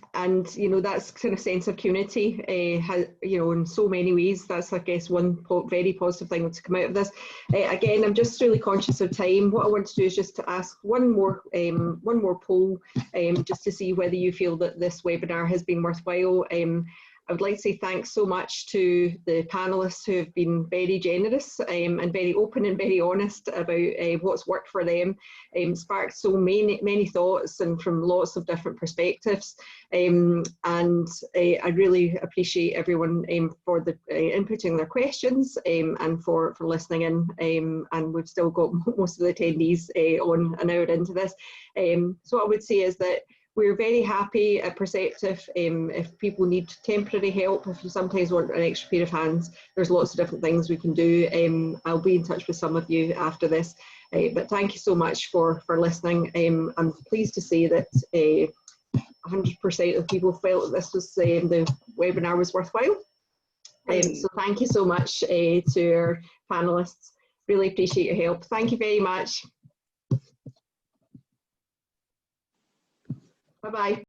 you know, that's kind of sense of community. Has, you know, in so many ways, that's, I guess, one very positive thing to come out of this. Again, I'm just really conscious of time. What I want to do is just to ask one more poll, just to see whether you feel that this webinar has been worthwhile. I would like to say thanks so much to the panelists who have been very generous and very open and very honest about what's worked for them. Sparked so many thoughts and from lots of different perspectives. And I really appreciate everyone for the inputting their questions and for listening in. And we've still got most of the attendees on an hour into this. So what I would say is that we're very happy at Perceptive if people need temporary help, if you sometimes want an extra pair of hands, there's lots of different things we can do. I'll be in touch with some of you after this. But thank you so much for listening. I'm pleased to say that 100% of people felt that this was the webinar was worthwhile. So thank you so much to our panelists. Really appreciate your help. Thank you very much. Bye-bye.